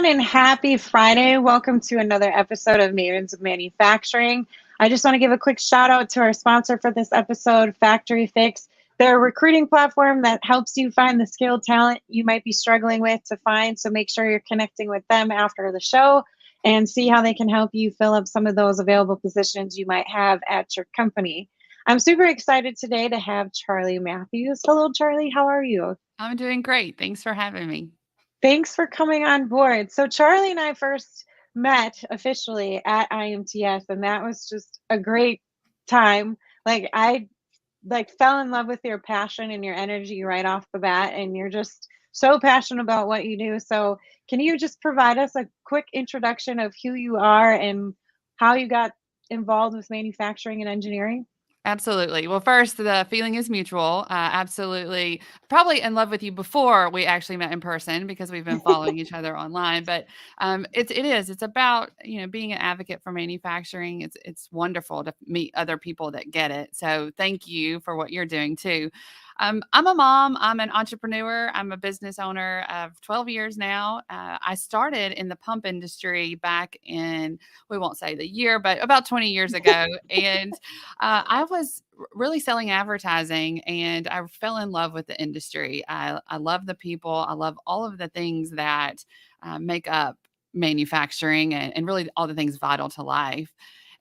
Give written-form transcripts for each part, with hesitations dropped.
and happy Friday. Welcome to another episode of Mavens of Manufacturing. I just want to give a quick shout out to our sponsor for this episode, Factory Fix. They're a recruiting platform that helps you find the skilled talent you might be struggling with to find. So make sure you're connecting with them after the show and see how they can help you fill up some of those available positions you might have at your company. I'm super excited today to have Charli Matthews. Hello, Charli. How are you? I'm doing great. Thanks for having me. Thanks for coming on board. So Charli and I first met officially at IMTS, and that was just a great time. I fell in love with your passion and your energy right off the bat, and you're just so passionate about what you do. So can you just provide us a quick introduction of who you are and how you got involved with manufacturing and engineering? Absolutely. Well, first, the feeling is mutual. Absolutely. Probably in love with you before we actually met in person because we've been following each other online. But it is. It's about being an advocate for manufacturing. It's wonderful to meet other people that get it. So thank you for what you're doing too. I'm a mom. I'm an entrepreneur. I'm a business owner of 12 years now. I started in the pump industry back in, we won't say the year, but about 20 years ago. And I was really selling advertising and I fell in love with the industry. I love the people. I love all of the things that make up manufacturing and really all the things vital to life.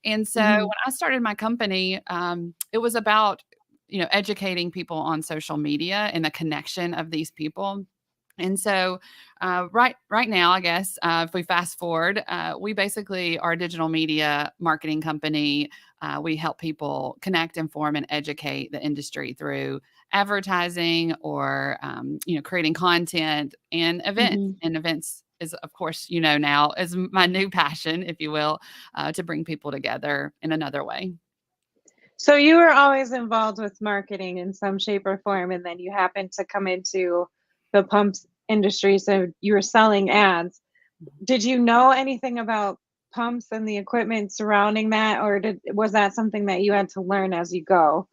And so Hmm. when I started my company, it was about educating people on social media and the connection of these people. And so, right now, I guess if we fast forward, we basically are a digital media marketing company. We help people connect, inform, and educate the industry through advertising or creating content and events. Hmm. And events is, of course, now is my new passion, if you will, to bring people together in another way. So you were always involved with marketing in some shape or form, and then you happened to come into the pumps industry. So you were selling ads. Did you know anything about pumps and the equipment surrounding that, or was that something that you had to learn as you go?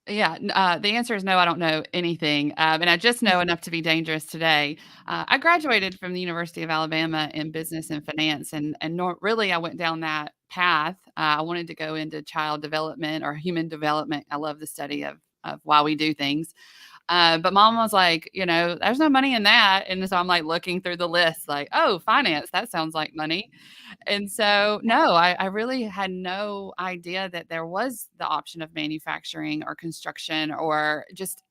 Yeah, the answer is no, I don't know anything, and I just know enough to be dangerous today. I graduated from the University of Alabama in business and finance, and nor really I went down that path. I wanted to go into child development or human development. I love the study of why we do things. But mom was like, there's no money in that. And so I'm like looking through the list, like, oh, finance, that sounds like money. And so, no, I really had no idea that there was the option of manufacturing or construction or just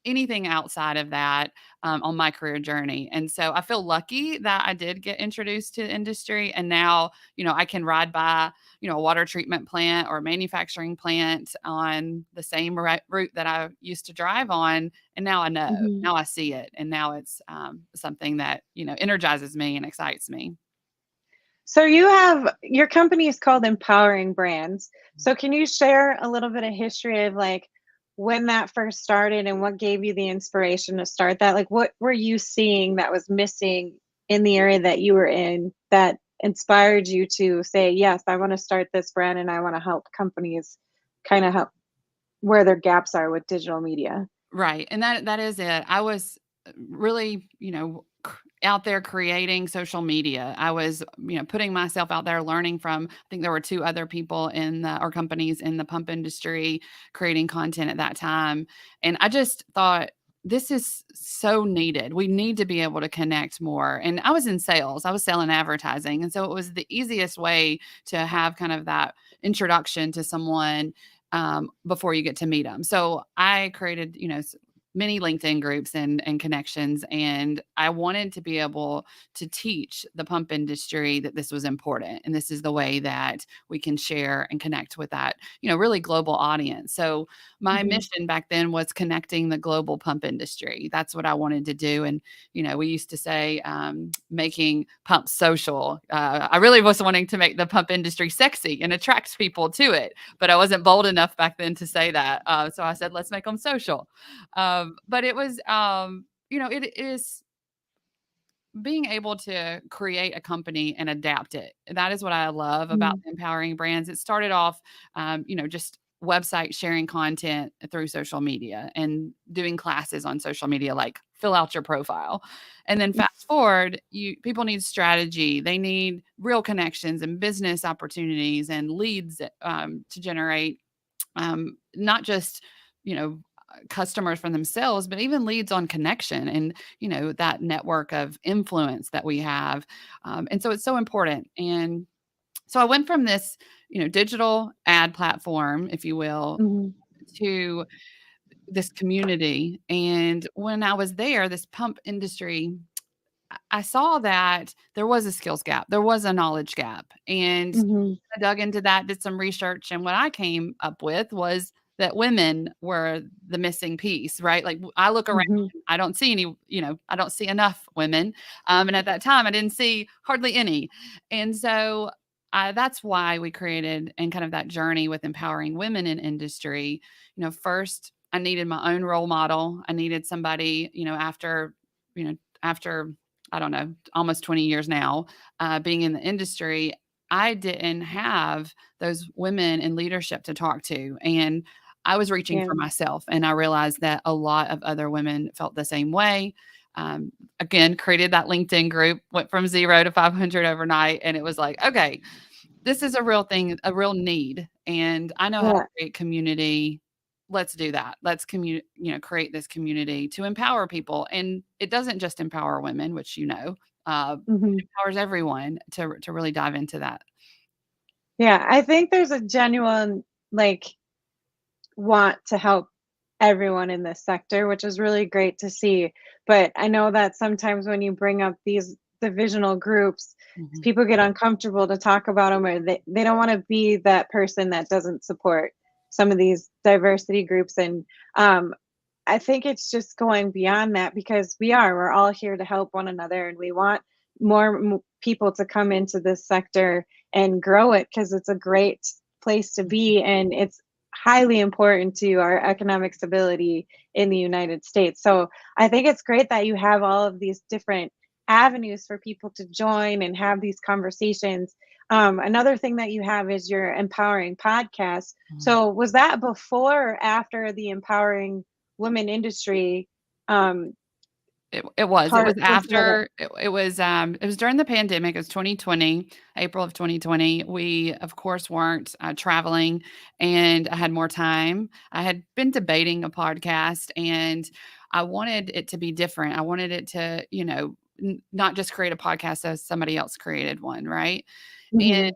anything outside of that on my career journey. And so I feel lucky that I did get introduced to the industry. And now, I can ride by, a water treatment plant or a manufacturing plant on the same route that I used to drive on. And now I know, Hmm. now I see it. And now it's something that, energizes me and excites me. So you have your company is called Empowering Brands. So can you share a little bit of history of like when that first started and what gave you the inspiration to start that? Like what were you seeing that was missing in the area that you were in that inspired you to say, yes, I want to start this brand and I want to help companies kind of help where their gaps are with digital media? Right, and that is it. I was really, out there creating social media. I was, putting myself out there, learning from. I think there were two other people in the or companies in the pump industry creating content at that time, and I just thought this is so needed. We need to be able to connect more. And I was in sales. I was selling advertising, and so it was the easiest way to have kind of that introduction to someone before you get to meet them. So I created, many LinkedIn groups and connections, and I wanted to be able to teach the pump industry that this was important, and this is the way that we can share and connect with that, really global audience. So my Hmm. mission back then was connecting the global pump industry. That's what I wanted to do, and we used to say making pumps social. I really was wanting to make the pump industry sexy and attract people to it, but I wasn't bold enough back then to say that. So I said, let's make them social. But it was, it is being able to create a company and adapt it. That is what I love about Hmm. empowering brands. It started off, just website sharing content through social media and doing classes on social media, like fill out your profile. And then fast forward, people need strategy. They need real connections and business opportunities and leads to generate not just, customers for themselves, but even leads on connection and, that network of influence that we have. And so it's so important. And so I went from this, digital ad platform, if you will, Mhm. to this community. And when I was there, this pump industry, I saw that there was a skills gap, there was a knowledge gap, and Mhm. I dug into that, did some research, and what I came up with was that women were the missing piece, right? Like I look around, Mhm. I don't see any, I don't see enough women, and at that time, I didn't see hardly any, and so that's why we created and kind of that journey with empowering women in industry. First I needed my own role model. I needed somebody, after I don't know, almost 20 years now, being in the industry, I didn't have those women in leadership to talk to. And I was reaching Yeah. for myself. And I realized that a lot of other women felt the same way. Again, created that LinkedIn group, went from 0 to 500 overnight. And it was like, okay, this is a real thing, a real need. And I know how to Yeah. create community. Let's do that. Let's create this community to empower people. And it doesn't just empower women, which, Mhm. it empowers everyone to really dive into that. Yeah, I think there's a genuine, like, want to help everyone in this sector, which is really great to see. But I know that sometimes when you bring up these divisional groups, Mhm. people get uncomfortable to talk about them, or they don't want to be that person that doesn't support some of these diversity groups. And I think it's just going beyond that, because we're all here to help one another, and we want more people to come into this sector and grow it, because it's a great place to be, and it's highly important to our economic stability in the United States. So I think it's great that you have all of these different avenues for people to join and have these conversations. Another thing that you have is your empowering podcast. Mhm. So was that before or after the empowering women industry It was part came together? it was during the pandemic. It was 2020, April of 2020. We, of course, weren't traveling, and I had more time. I had been debating a podcast, and I wanted it to be different. I wanted it to, not just create a podcast as somebody else created one, right? And Mhm.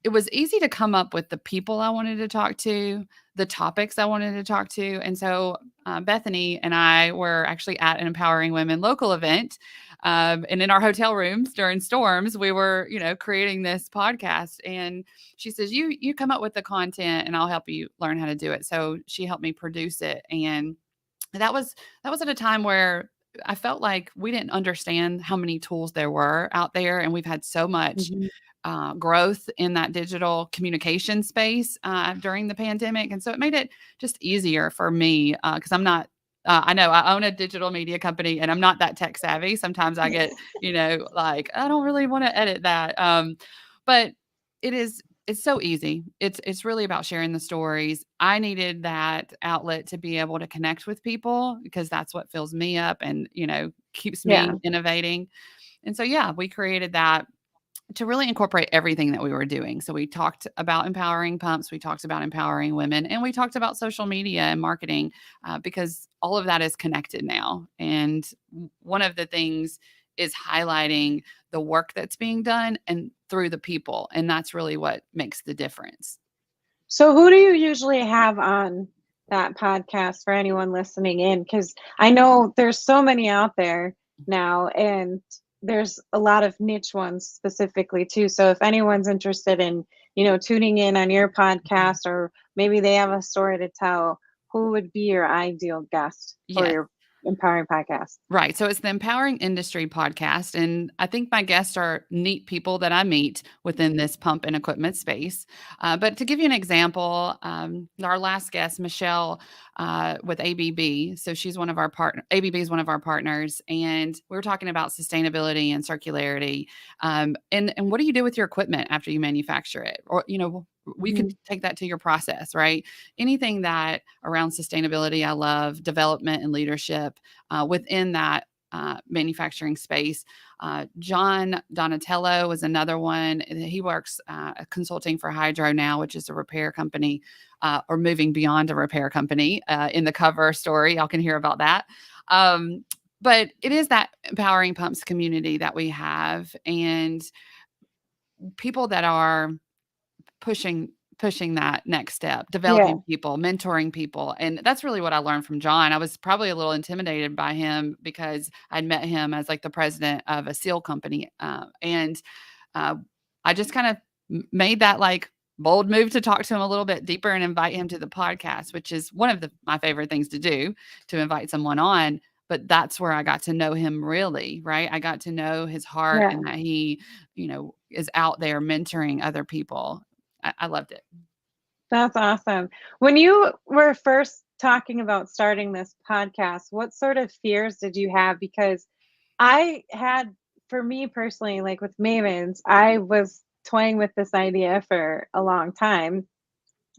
it was easy to come up with the people I wanted to talk to, the topics I wanted to talk to. And so Bethany and I were actually at an Empowering Women local event. And in our hotel rooms during storms, we were, creating this podcast. And she says, you come up with the content and I'll help you learn how to do it. So she helped me produce it. And that was at a time where I felt like we didn't understand how many tools there were out there. And we've had so much Mhm. growth in that digital communication space during the pandemic. And so it made it just easier for me because I'm not. I know I own a digital media company and I'm not that tech savvy. Sometimes I get, like I don't really want to edit that. But it's so easy. It's really about sharing the stories. I needed that outlet to be able to connect with people because that's what fills me up and, keeps Yeah. me innovating. And so yeah, we created that to really incorporate everything that we were doing. So we talked about empowering pumps, we talked about empowering women, and we talked about social media and marketing because all of that is connected now. And one of the things is highlighting the work that's being done and through the people. And that's really what makes the difference. So who do you usually have on that podcast for anyone listening in? Because I know there's so many out there now, and there's a lot of niche ones specifically too. So if anyone's interested in, tuning in on your podcast, or maybe they have a story to tell, who would be your ideal guest for Yes. your empowering podcast? Right. So it's the Empowering Industry podcast. And I think my guests are neat people that I meet within this pump and equipment space. But to give you an example, our last guest, Michelle, with ABB. So she's one of our partner. ABB is one of our partners. And we were talking about sustainability and circularity. And what do you do with your equipment after you manufacture it? Or, we can take that to your process, right? Anything that around sustainability, I love development and leadership within that manufacturing space. John Donatello was another one. He works consulting for Hydro now, which is a repair company, or moving beyond a repair company in the cover story. Y'all can hear about that. But it is that empowering pumps community that we have, and people that are pushing that next step, Yeah. developing people, mentoring people. And that's really what I learned from John. I was probably a little intimidated by him because I'd met him as like the president of a seal company. And I just kind of made that like bold move to talk to him a little bit deeper and invite him to the podcast, which is one of my favorite things to do, to invite someone on. But that's where I got to know him really, right? I got to know his heart Yeah. and that he, is out there mentoring other people. I loved it. That's awesome. When you were first talking about starting this podcast, what sort of fears did you have? Because I had, for me personally, like with Mavens, I was toying with this idea for a long time,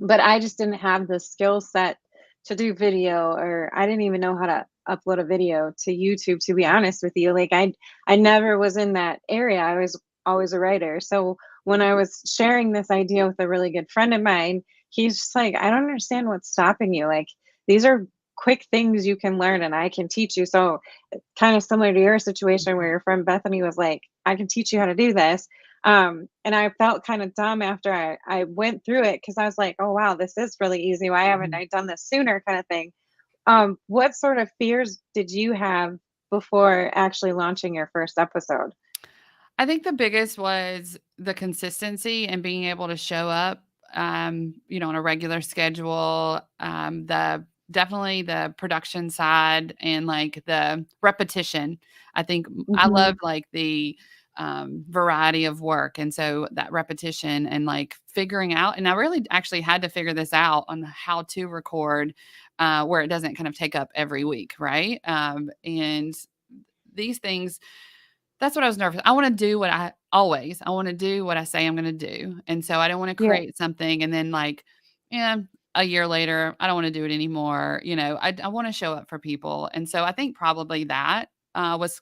but I just didn't have the skill set to do video, or I didn't even know how to upload a video to YouTube, to be honest with you. Like I never was in that area. I was always a writer. So when I was sharing this idea with a really good friend of mine, he's just like, I don't understand what's stopping you. Like these are quick things you can learn and I can teach you. So kind of similar to your situation where your friend Bethany was like, I can teach you how to do this. And I felt kind of dumb after I went through it, because I was like, oh wow, this is really easy. Why haven't I done this sooner, kind of thing. What sort of fears did you have before actually launching your first episode? I think the biggest was the consistency and being able to show up, on a regular schedule. Definitely the production side and like the repetition. I think I Mm-hmm. love like the variety of work. And so that repetition and like figuring out, and I really actually had to figure this out on how to record where it doesn't kind of take up every week. Right. And these things, that's what I was nervous. I want to do I want to do what I say I'm going to do. And so I don't want to Yeah. create something and then like, yeah, a year later, I don't want to do it anymore. I want to show up for people. And so I think probably that was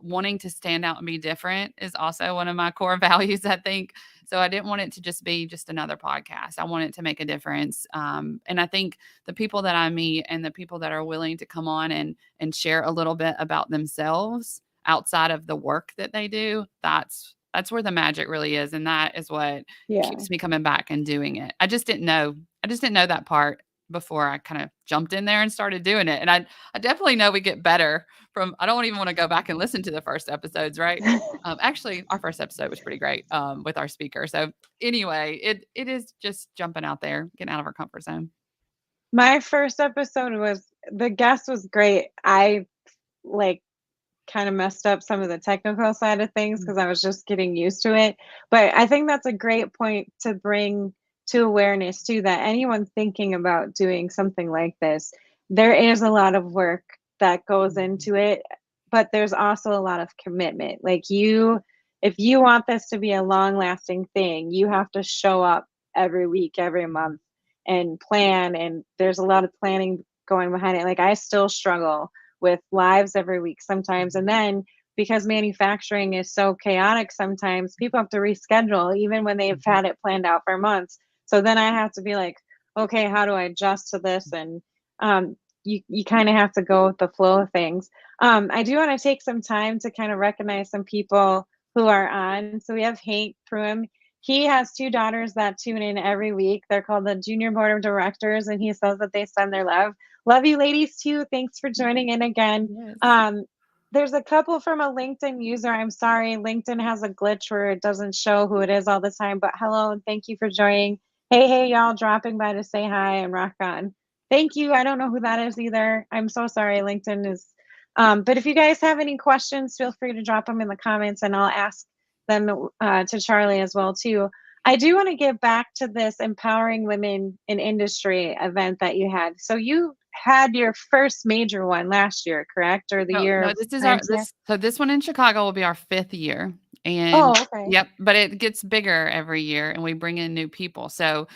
wanting to stand out and be different is also one of my core values, I think. So I didn't want it to just be just another podcast. I want it to make a difference. And I think the people that I meet and the people that are willing to come on and share a little bit about themselves outside of the work that they do, that's where the magic really is. And that is what Yeah. keeps me coming back and doing it. I just didn't know that part before I kind of jumped in there and started doing it. And I definitely know we get better from, I don't even want to go back and listen to the first episodes, right? Actually, our first episode was pretty great with our speaker. So anyway, it is just jumping out there, getting out of our comfort zone. My first episode was, the guest was great. I like kind of messed up some of the technical side of things because I was just getting used to it. But I think that's a great point to bring to awareness too, that anyone thinking about doing something like this, there is a lot of work that goes into it, but there's also a lot of commitment. Like if you want this to be a long lasting thing, you have to show up every week, every month, and plan. And there's a lot of planning going behind it. Like I still struggle with lives every week sometimes. And then because manufacturing is so chaotic sometimes, people have to reschedule even when they've had it planned out for months. So then I have to be like, okay, how do I adjust to this? And you kind of have to go with the flow of things. I do want to take some time to kind of recognize some people who are on. So we have Hank Pruim. He has two daughters that tune in every week. They're called the Junior Board of Directors, and he says that they send their love. Love you, ladies, too. Thanks for joining in again. Yes. There's a couple from a LinkedIn user. I'm sorry, LinkedIn has a glitch where it doesn't show who it is all the time, but hello and thank you for joining. Hey, y'all, dropping by to say hi and rock on. Thank you. I don't know who that is either. I'm so sorry. LinkedIn is. But if you guys have any questions, feel free to drop them in the comments and I'll ask them to Charli as well too. I do want to get back to this Empowering Women in Industry event that you had. So you had your first major one last year, correct? Or the No, year no, of previous year? this one in Chicago will be our 5th year. Oh, And okay. yep, but it gets bigger every year and we bring in new people. So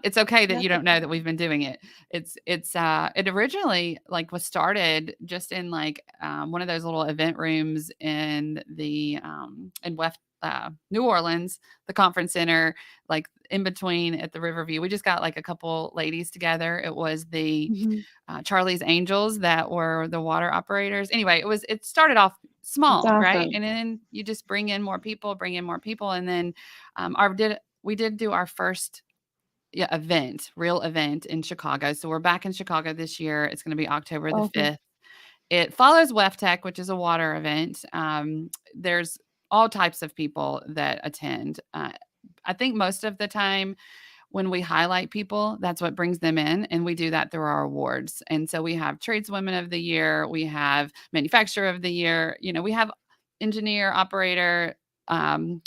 it's okay that you That's don't know that exciting. we've been doing it. It originally like was started just in like one of those little event rooms in West New Orleans, the conference center, like in between at the Riverview. We just got like a couple ladies together. It was the Hmm. Charlie's Angels that were the water operators. Anyway, it started off That's small, right? awesome. And then you just bring in more people, and then we did do our first real event in Chicago. So we're back in Chicago this year. It's going to be October the Okay. 5th. It follows WEFTech, which is a water event. There's all types of people that attend. I think most of the time when we highlight people, that's what brings them in. And we do that through our awards. And so we have tradeswomen of the year, we have manufacturer of the year, we have engineer, operator,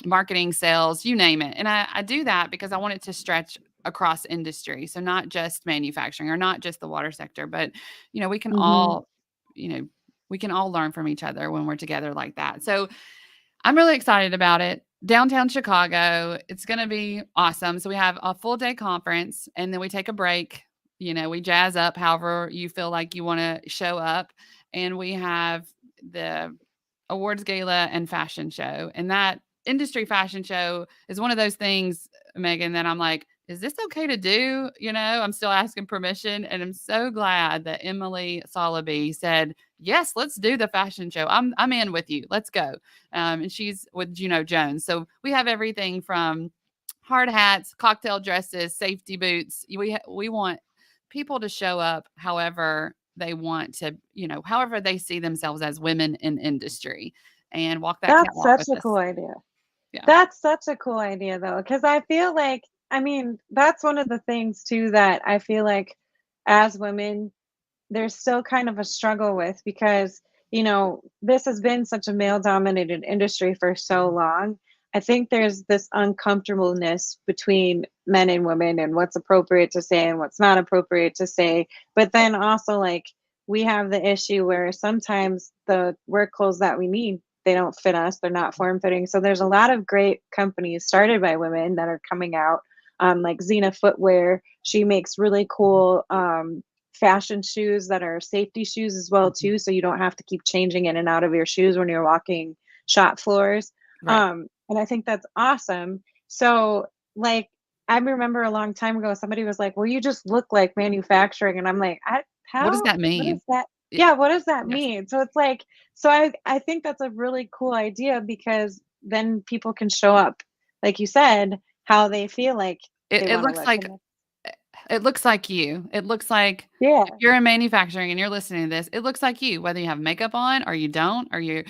marketing, sales, you name it. And I do that because I want it to stretch across industry. So not just manufacturing or not just the water sector, but we can Hmm. all, you know, we can all learn from each other when we're together like that. So I'm really excited about it. Downtown Chicago, it's going to be awesome. So we have a full day conference and then we take a break. We jazz up however you feel like you want to show up. And we have the awards gala and fashion show. And that industry fashion show is one of those things, Meaghan, that I'm like, is this okay to do? I'm still asking permission. And I'm so glad that Emily Solaby said, yes, let's do the fashion show. I'm in with you. Let's go. And she's with Juno Jones. So we have everything from hard hats, cocktail dresses, safety boots. We want people to show up however they want to, however they see themselves as women in industry and walk that That's catwalk such with a us. cool idea. Yeah. That's such a cool idea though, because I feel like, I mean, that's one of the things too that I feel like as women, there's still kind of a struggle with because, this has been such a male dominated industry for so long. I think there's this uncomfortableness between men and women and what's appropriate to say and what's not appropriate to say. But then also, like, we have the issue where sometimes the work clothes that we need, they don't fit us, they're not form fitting. So there's a lot of great companies started by women that are coming out, like Xena Footwear. She makes really cool fashion shoes that are safety shoes as well Mhm. too, so you don't have to keep changing in and out of your shoes when you're walking shop floors. Right. And I think that's awesome. So, like, I remember a long time ago somebody was like, well, you just look like manufacturing, and I'm like, What does how, that what is mean? that? It, Yeah, what does that yes. mean? So it's like, so I think that's a really cool idea because then people can show up, like you said, how they feel like It, they it want to looks look. like it looks like you. It looks like if Yeah, you're in manufacturing and you're listening to this, it looks like you, whether you have makeup on or you don't, or you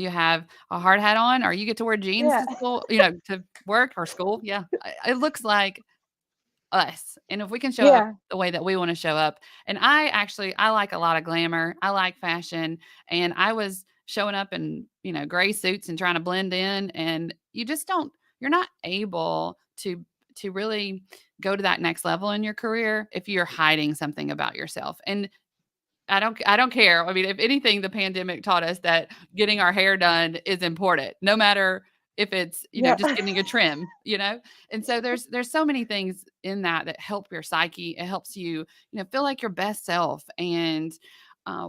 have a hard hat on, or you get to wear jeans yeah, to school, to work or school. Yeah. It looks like us. And if we can show up yeah. the way that we want to show up. And I like a lot of glamour. I like fashion. And I was showing up in, gray suits and trying to blend in. And you're not able to really go to that next level in your career if you're hiding something about yourself. And I don't care. I mean, if anything, the pandemic taught us that getting our hair done is important, no matter if it's, Yeah. just getting a trim. And so there's so many things in that help your psyche. It helps you, feel like your best self. And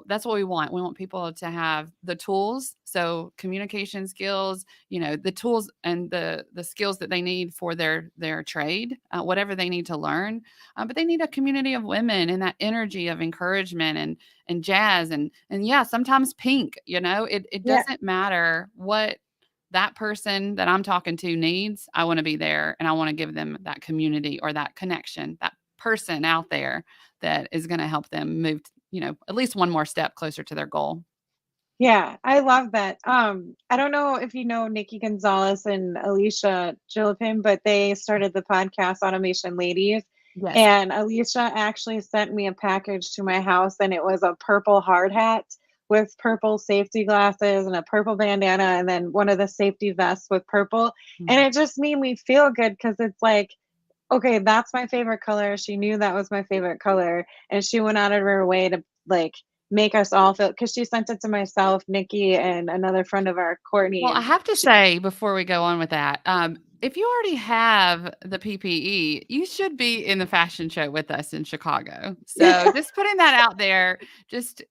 that's what we want. We want people to have the tools, so communication skills, the tools and the skills that they need for their trade, whatever they need to learn. But they need a community of women and that energy of encouragement and jazz and yeah, sometimes pink. It Yeah. doesn't matter what that person that I'm talking to needs. I want to be there and I want to give them that community or that connection, that person out there that is going to help them move, at least one more step closer to their goal. Yeah, I love that. I don't know if you know Nikki Gonzalez and Alicia Gillipan, but they started the podcast Automation Ladies. Yes. And Alicia actually sent me a package to my house, and it was a purple hard hat with purple safety glasses and a purple bandana, and then one of the safety vests with purple. And Mhm. it just made me feel good because it's like, okay, that's my favorite color. She knew that was my favorite color, and she went out of her way to like make us all feel, because she sent it to myself, Nikki, and another friend of our, Courtney, Well, I and have to say before we go on with that, if you already have the PPE, you should be in the fashion show with us in Chicago. So just putting that out there, just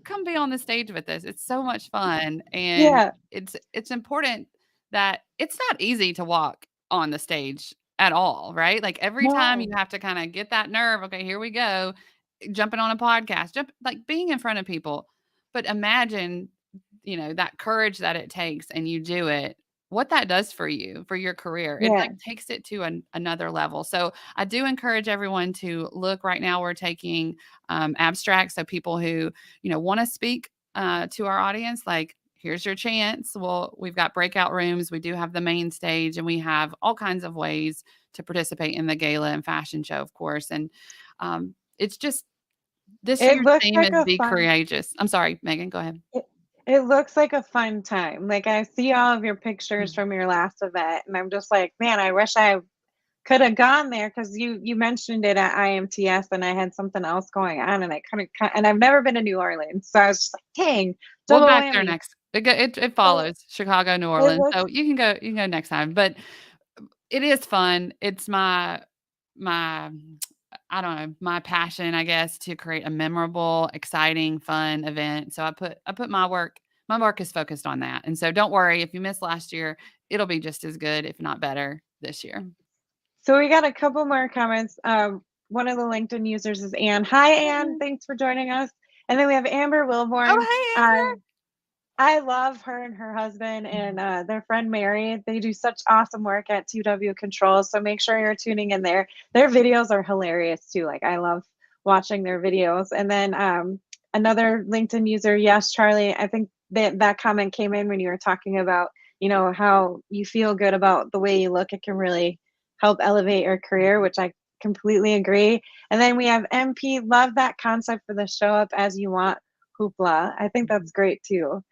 come be on the stage with us. It's so much fun, and yeah, it's important that it's not easy to walk on the stage at all, right? Like every time you no, have to kind of get that nerve. Okay, here we go, jumping on a podcast, like being in front of people. But imagine that courage that it takes and you do it, what that does for you, for your career. It yeah. like takes it to another level. So I do encourage everyone to look. Right now we're taking abstracts. So people who, want to speak to our audience, like, here's your chance. Well, we've got breakout rooms. We do have the main stage, and we have all kinds of ways to participate in the gala and fashion show, of course. And it's just this It year's looks theme like is a be fun. courageous. I'm sorry, Megan, go ahead. It, it looks like a fun time. Like, I see all of your pictures Mm. from your last event, and I'm just like, man, I wish I could have gone there, because you mentioned it at IMTS, and I had something else going on, and I couldn't. And I've never been to New Orleans, so I was just like, dang, We'll double back there whammy. next. It But follows Chicago, New it Orleans, looks so you can go next time, but it is fun. It's my I don't know, my passion, I guess, to create a memorable, exciting, fun event. So I put my work is focused on that. And so don't worry if you missed last year, it'll be just as good, if not better, this year. so. We got a couple more comments. One of the LinkedIn users is Anne. Hi, Anne. Oh, Thanks for joining us. And then we have Amber Wilborn. hey, Uh, Amber. I love her and her husband and their friend Mary. They do such awesome work at 2W Controls. So make sure you're tuning in there. Their videos are hilarious too. Like, I love watching their videos. And then another LinkedIn user, yes, Charlie. I think that comment came in when you were talking about, how you feel good about the way you look. It can really help elevate your career, which I completely agree. And then we have MP. Love that concept for the show up as you want hoopla. I think that's great too.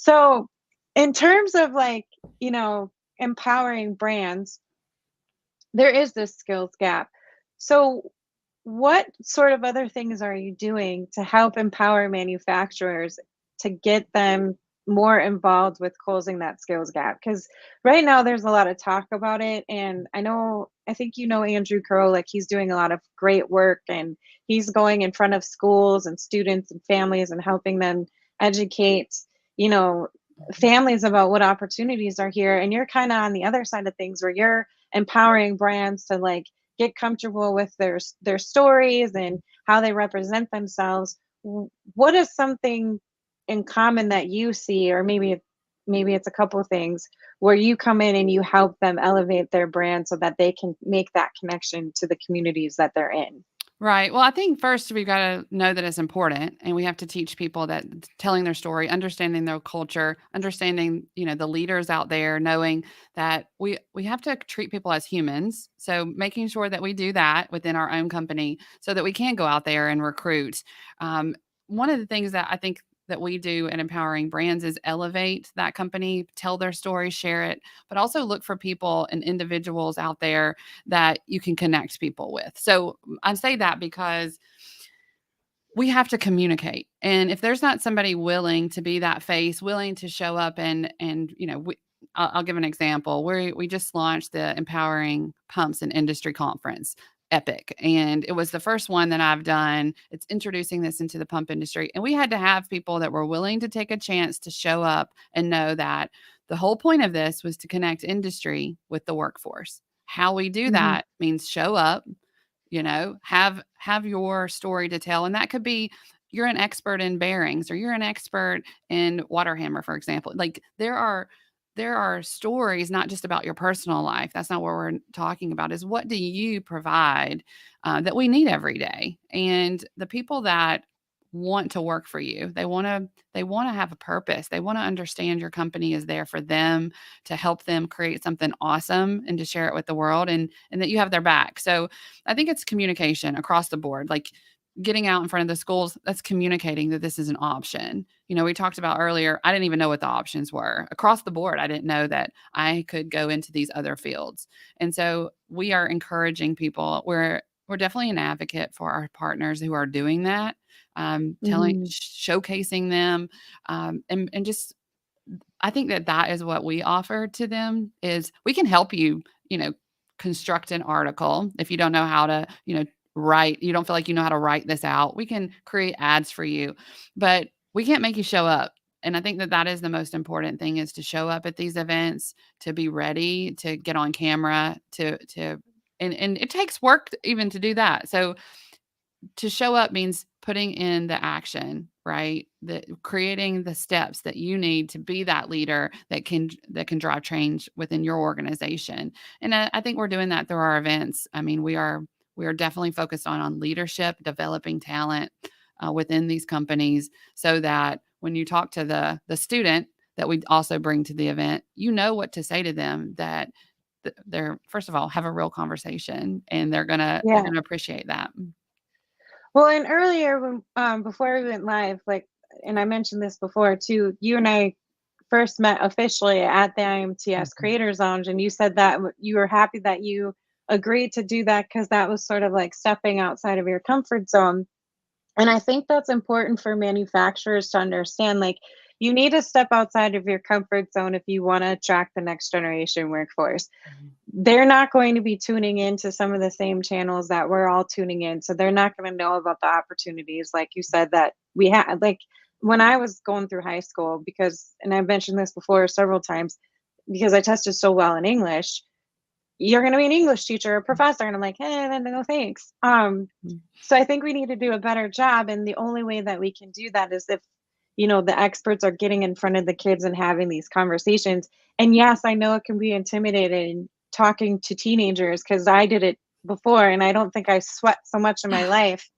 So, in terms of, like, you know, empowering brands, there is this skills gap. So, what sort of other things are you doing to help empower manufacturers to get them more involved with closing that skills gap? Because right now there's a lot of talk about it, and I think Andrew Crow, like, he's doing a lot of great work, and he's going in front of schools and students and families and helping them educate, you know, families about what opportunities are here. And you're kind of on the other side of things, where you're empowering brands to, like, get comfortable with their stories and how they represent themselves. What is something in common that you see, or maybe it's a couple of things, where you come in and you help them elevate their brand so that they can make that connection to the communities that they're in? Right. Well, I think first we've got to know that it's important, and we have to teach people that telling their story, understanding their culture, understanding, the leaders out there, knowing that we have to treat people as humans. So making sure that we do that within our own company so that we can go out there and recruit. One of the things that I think that we do in empowering brands is elevate that company, tell their story, share it, but also look for people and individuals out there that you can connect people with. So I say that because we have to communicate. And if there's not somebody willing to be that face, willing to show up and I'll give an example. We just launched the Empowering Pumps and Industry Conference, Epic, and it was the first one that I've done. It's introducing this into the pump industry, and we had to have people that were willing to take a chance to show up and know that the whole point of this was to connect industry with the workforce. How we do Hmm. that means show up, have your story to tell, and that could be you're an expert in bearings or you're an expert in water hammer, for example. Like there are stories not just about your personal life. That's not what we're talking about. Is what do you provide that we need every day? And the people that want to work for you, they want to have a purpose. They want to understand your company is there for them, to help them create something awesome and to share it with the world, and that you have their back. So I think it's communication across the board. Like getting out in front of the schools, that's communicating that this is an option. We talked about earlier, I didn't even know what the options were. Across the board, I didn't know that I could go into these other fields. And so we are encouraging people. we're definitely an advocate for our partners who are doing that, Mhm. showcasing them, and just I think that that is what we offer to them is we can help you, you know, construct an article if you don't know how to, write. You don't feel like you know how to write this out. We can create ads for you, but we can't make you show up. And I think that that is the most important thing is to show up at these events, to be ready, to get on camera, and it takes work even to do that. So to show up means putting in the action, right? The creating the steps that you need to be that leader that can drive change within your organization. And I think we're doing that through our events. I mean, we are definitely focused on leadership, developing talent within these companies, so that when you talk to the student that we also bring to the event, you know what to say to them. That they're first of all have a real conversation, and they're Yeah. gonna appreciate that. Well, and earlier when before we went live, like, and I mentioned this before too, you and I first met officially at the IMTS Mhm. Creators Lounge, and you said that you were happy that you agreed to do that because that was sort of like stepping outside of your comfort zone. And I think that's important for manufacturers to understand. Like, you need to step outside of your comfort zone if you want to attract the next generation workforce. Mhm. They're not going to be tuning into some of the same channels that we're all tuning in. So they're not going to know about the opportunities, like you said, that we had. Like when I was going through high school, because, and I've mentioned this before several times, because I tested so well in English, you're going to be an English teacher or professor. And I'm like, hey, no thanks. Mhm. So I think we need to do a better job. And the only way that we can do that is if, the experts are getting in front of the kids and having these conversations. And yes, I know it can be intimidating talking to teenagers because I did it before and I don't think I sweat so much in my life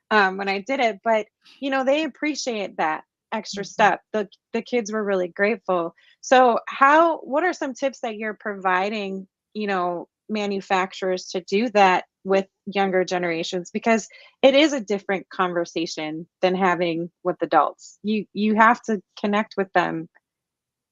when I did it. But, they appreciate that extra Mhm. step. The kids were really grateful. So what are some tips that you're providing, manufacturers to do that with younger generations? Because it is a different conversation than having with adults. You have to connect with them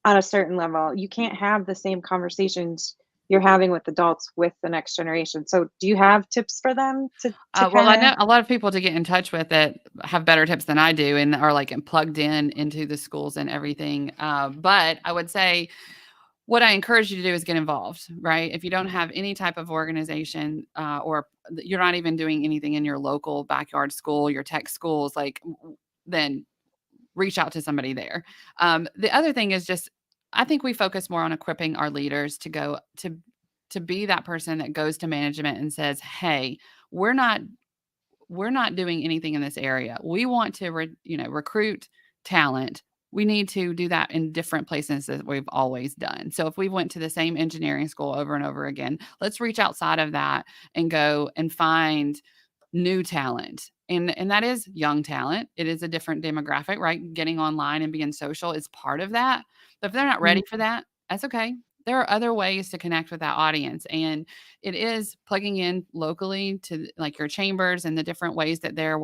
on a certain level. You can't have the same conversations you're having with adults with the next generation. So do you have tips for them to Well, kind I of know a lot of people to get in touch with that have better tips than I do and are like plugged in into the schools and everything. But I would say what I encourage you to do is get involved, right? If you don't have any type of organization or you're not even doing anything in your local backyard school, your tech schools, like then reach out to somebody there. The other thing is just, I think we focus more on equipping our leaders to go to be that person that goes to management and says, "Hey, we're not we're not doing anything in this area. We want to recruit talent. We need to do that in different places that we've always done. So if we went to the same engineering school over and over again, let's reach outside of that and go and find new talent. And that is young talent. It is a different demographic, right? Getting online and being social is part of that. But if they're not ready for that, that's okay. There are other ways to connect with that audience. And it is plugging in locally to like your chambers and the different ways that they're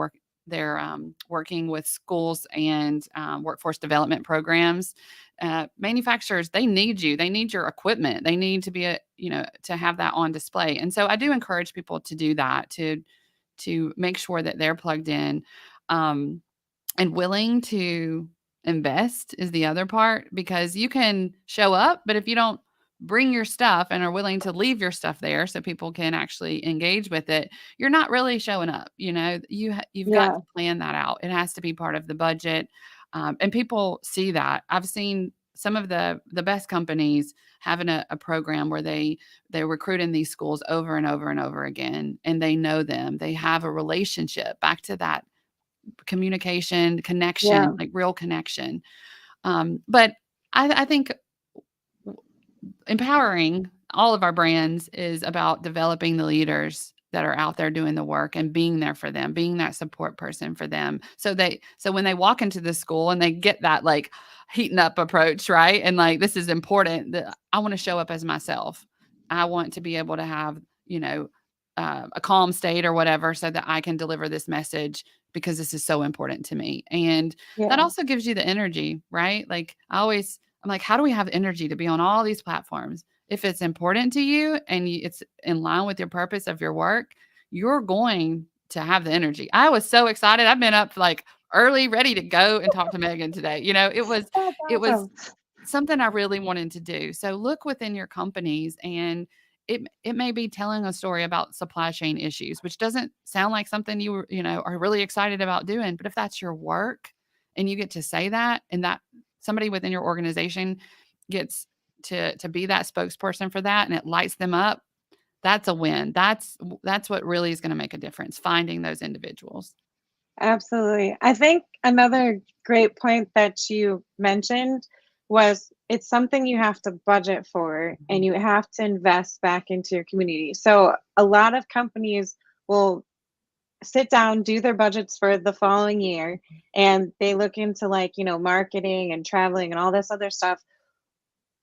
working with schools and workforce development programs. Manufacturers, they need you. They need your equipment. They need to be to have that on display. And so I do encourage people to do that, to make sure that they're plugged in, um, and willing to invest is the other part, because you can show up, but if you don't bring your stuff and are willing to leave your stuff there so people can actually engage with it, you're not really showing up. You've got yeah, to plan that out. It has to be part of the budget, and people see that. I've seen some of the best companies having a program where they recruit in these schools over and over and over again, and they know them. They have a relationship, back to that communication, yeah, connection, like real connection. But I think empowering all of our brands is about developing the leaders that are out there doing the work and being there for them, being that support person for them. So when they walk into the school and they get that like heating up approach, right? And like, this is important, that I want to show up as myself. I want to be able to have, a calm state or whatever, so that I can deliver this message because this is so important to me. And that yeah, also gives you the energy, right? Like I'm like, how do we have energy to be on all these platforms? If it's important to you and it's in line with your purpose of your work, you're going to have the energy. I was so excited. I've been up like early, ready to go and talk to Meaghan today. That's It was awesome. something I really wanted to do. So look within your companies, and it may be telling a story about supply chain issues, which doesn't sound like something are really excited about doing. But if that's your work and you get to say that, and that somebody within your organization gets to be that spokesperson for that, and it lights them up, that's a win. That's what really is going to make a difference, finding those individuals. Absolutely. I think another great point that you mentioned was it's something you have to budget for and you have to invest back into your community. So a lot of companies will sit down, do their budgets for the following year, and they look into like, marketing and traveling and all this other stuff.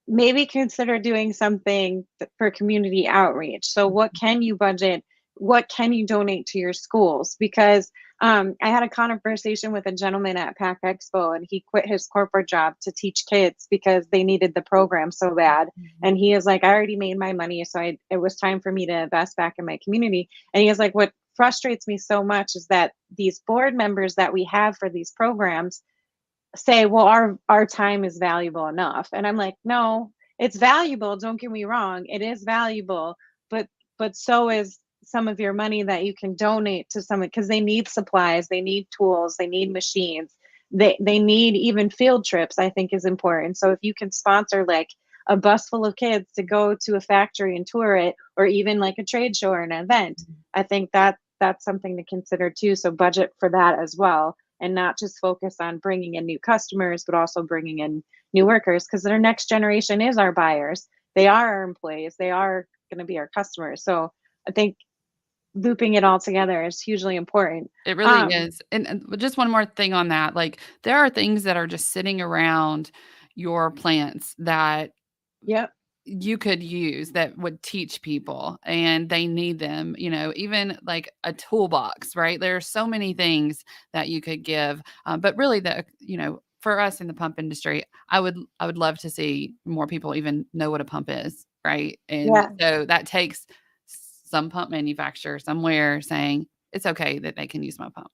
Maybe consider doing something for community outreach. So what can you budget? What can you donate to your schools? Because I had a conversation with a gentleman at Pack Expo, and he quit his corporate job to teach kids because they needed the program so bad. And he is like, I already made my money, so it was time for me to invest back in my community. And he is like, what frustrates me so much is that these board members that we have for these programs say, well, our time is valuable enough. And I'm like, no, it's valuable, don't get me wrong, it is valuable, but so is some of your money that you can donate to someone, because they need supplies, they need tools, they need machines, they need even field trips, I think is important. So if you can sponsor like a bus full of kids to go to a factory and tour it, or even like a trade show or an event, I think that's something to consider too. So budget for that as well, and not just focus on bringing in new customers, but also bringing in new workers, because their next generation is our buyers. They are our employees. They are going to be our customers. So I think looping it all together is hugely important. It really is. And just one more thing on that, like there are things that are just sitting around your plants that Yep. you could use that would teach people, and they need them, even like a toolbox, right? There are so many things that you could give. But really for us in the pump industry, I would love to see more people even know what a pump is, right? And Yeah. so that takes some pump manufacturer somewhere saying it's okay that they can use my pump.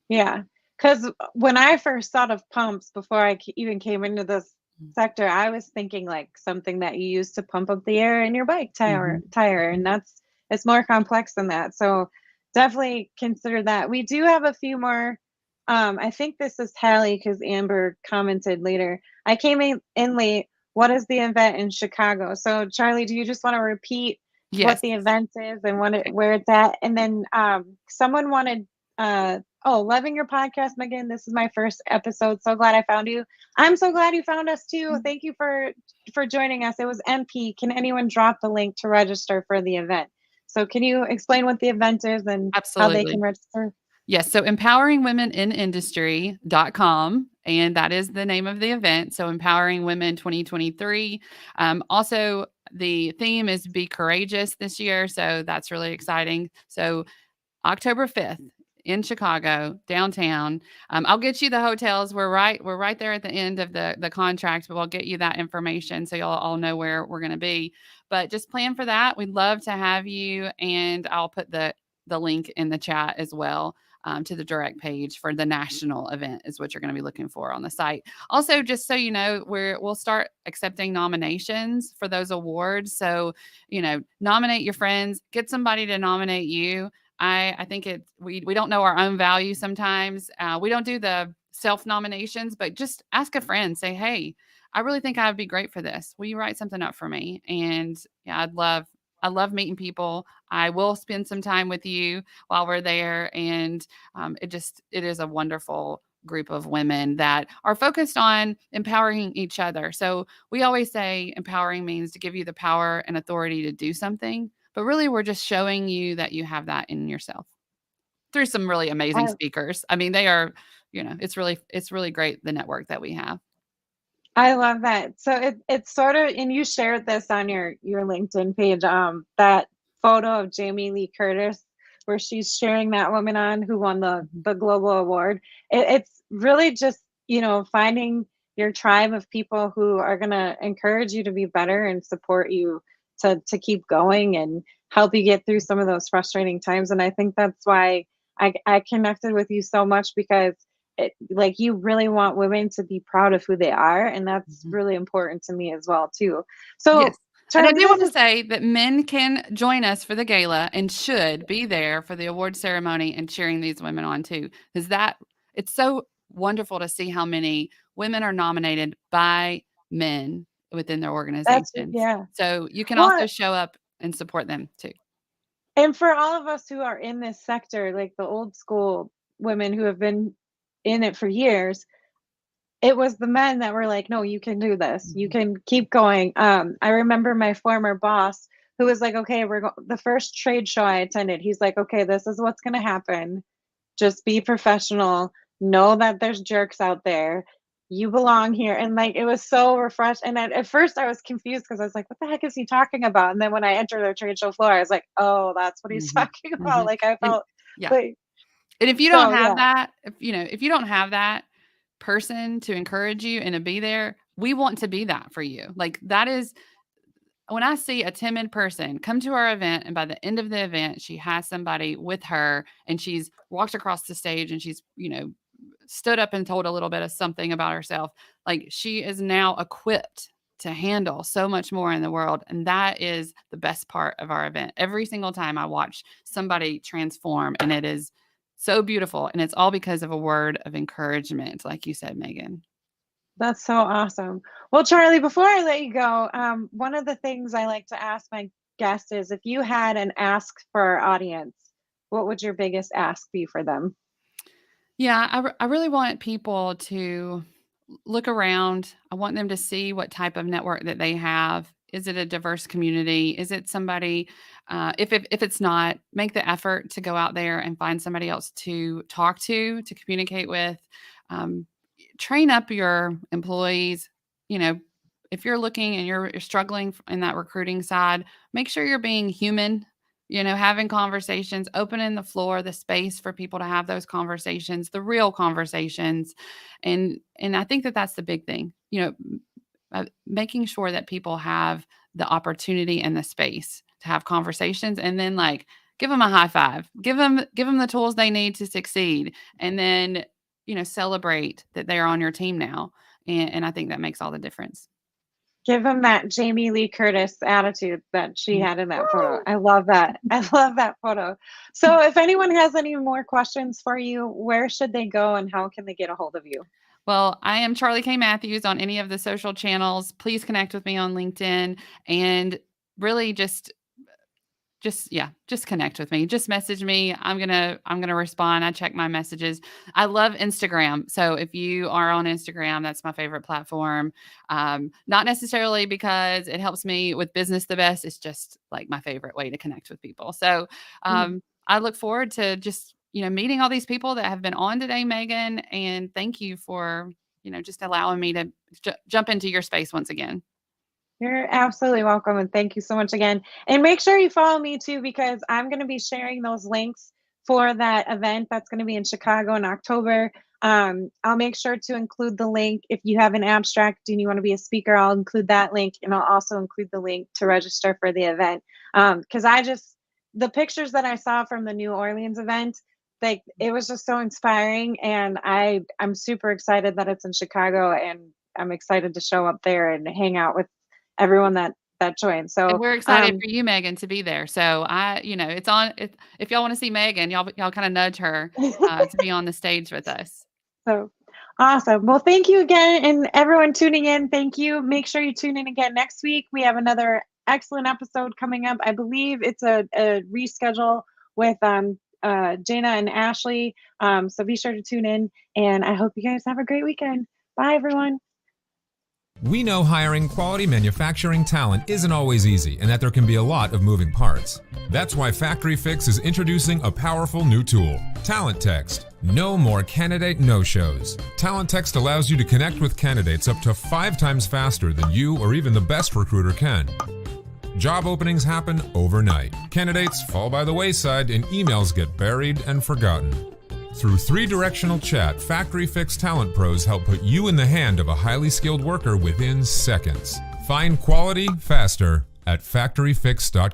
Yeah. Because when I first thought of pumps before I even came into this sector, I was thinking like something that you use to pump up the air in your bike tire, and it's more complex than that. So definitely consider that. We do have a few more. I think this is Hallie because Amber commented later. I came in late. What is the event in Chicago? So Charli, do you just want to repeat what Yes. the event is and Okay. where it's at? And then someone wanted loving your podcast, Meaghan. This is my first episode. So glad I found you. I'm so glad you found us too. Thank you for joining us. It was MP. Can anyone drop the link to register for the event? So can you explain what the event is and how they can Absolutely. register? Yes. So empoweringwomeninindustry.com. And that is the name of the event. So Empowering Women 2023. Also, the theme is Be Courageous this year. So that's really exciting. So October 5th in Chicago, downtown. I'll get you the hotels. We're right there at the end of the contract, but we'll get you that information so y'all all know where we're going to be. But just plan for that. We'd love to have you, and I'll put the link in the chat as well. To the direct page for the national event is what you're going to be looking for on the site. Also, just so you know, we'll start accepting nominations for those awards. So, nominate your friends, get somebody to nominate you. I think we don't know our own value sometimes. We don't do the self nominations, but just ask a friend, say, hey, I really think I'd be great for this. Will you write something up for me? And yeah, I love meeting people. I will spend some time with you while we're there. And it is a wonderful group of women that are focused on empowering each other. So we always say empowering means to give you the power and authority to do something. But really, we're just showing you that you have that in yourself through some really amazing I, speakers. I mean, they are, it's really great, the network that we have. I love that. So it's sort of, and you shared this on your LinkedIn page, that photo of Jamie Lee Curtis where she's sharing that woman on who won the global award. It's really just, finding your tribe of people who are going to encourage you to be better and support you to keep going and help you get through some of those frustrating times. And I think that's why I connected with you so much, because like, you really want women to be proud of who they are, and that's Mhm. really important to me as well too. So Yes. And I Charlie, do this want to is say that men can join us for the gala and should be there for the award ceremony and cheering these women on too. Because it's so wonderful to see how many women are nominated by men within their organizations. yeah. So you can also Well, show up and support them too. and for all of us who are in this sector, like the old school women who have been in it for years, it was the men that were like, "No, you can do this. You Mhm. can keep going." I remember my former boss who was like, "Okay, the first trade show I attended, he's like, "Okay, this is what's going to happen. Just be professional. Know that there's jerks out there. You belong here." And like, it was so refreshing. And at first I was confused because I was like, what the heck is he talking about? And then when I entered the trade show floor, I was like, oh, that's what he's Mhm. talking about. Mhm. Like, I And felt yeah. like, And if you don't so have yeah, that, if you don't have that person to encourage you and to be there, we want to be that for you. Like that is when I see a timid person come to our event and by the end of the event, she has somebody with her and she's walked across the stage and she's, stood up and told a little bit of something about herself. Like she is now equipped to handle so much more in the world. And that is the best part of our event. Every single time I watch somebody transform, and it is so beautiful. And it's all because of a word of encouragement, like you said, Meaghan. that's so awesome. Well, Charlie, before I let you go, one of the things I like to ask my guests is, if you had an ask for our audience, what would your biggest ask be for them? Yeah, I really want people to look around. I want them to see what type of network that they have. Is it a diverse community? Is it somebody? If it's not, make the effort to go out there and find somebody else to talk to communicate with. Um, Train up your employees. You know, if you're looking and you're struggling in that recruiting side, make sure you're being human, having conversations, opening the floor, the space for people to have those conversations, the real conversations. And I think that that's the big thing, making sure that people have the opportunity and the space to have conversations, and then like give them a high five, give them the tools they need to succeed, and then celebrate that they're on your team now. And I think that makes all the difference. Give them that Jamie Lee Curtis attitude that she Mhm. had in that photo. I love that. I love that photo. So if anyone has any more questions for you, where should they go and how can they get a hold of you? Well, I am Charli K. Matthews on any of the social channels. Please connect with me on LinkedIn and really just connect with me. Just message me. I'm gonna respond. I check my messages. I love Instagram. So if you are on Instagram, that's my favorite platform. Not necessarily because it helps me with business the best. It's just like my favorite way to connect with people. So Mm. I look forward to just meeting all these people that have been on today, Meaghan. And thank you for just allowing me to jump into your space once again. You're absolutely welcome. And thank you so much again. And make sure you follow me too, because I'm going to be sharing those links for that event that's going to be in Chicago in October. I'll make sure to include the link. If you have an abstract and you want to be a speaker, I'll include that link. And I'll also include the link to register for the event. Because the pictures that I saw from the New Orleans event, like, it was just so inspiring. And I'm super excited that it's in Chicago, and I'm excited to show up there and hang out with everyone that joined. And So we're excited for you, Meaghan, to be there. So it's on. If y'all want to see Meaghan, y'all kind of nudge her to be on the stage with us. so awesome. Well, thank you again, and everyone tuning in. Thank you. Make sure you tune in again next week. We have another excellent episode coming up. I believe it's a reschedule with Jana and Ashley. So be sure to tune in, and I hope you guys have a great weekend. Bye, everyone. We know hiring quality manufacturing talent isn't always easy and that there can be a lot of moving parts. That's why Factory Fix is introducing a powerful new tool, Talent Text. No more candidate no-shows. Talent Text allows you to connect with candidates up to 5 times faster than you or even the best recruiter can. Job openings happen overnight. Candidates fall by the wayside and emails get buried and forgotten. Through 3-directional chat, Factory Fix Talent Pros help put you in the hand of a highly skilled worker within seconds. Find quality faster at factoryfix.com.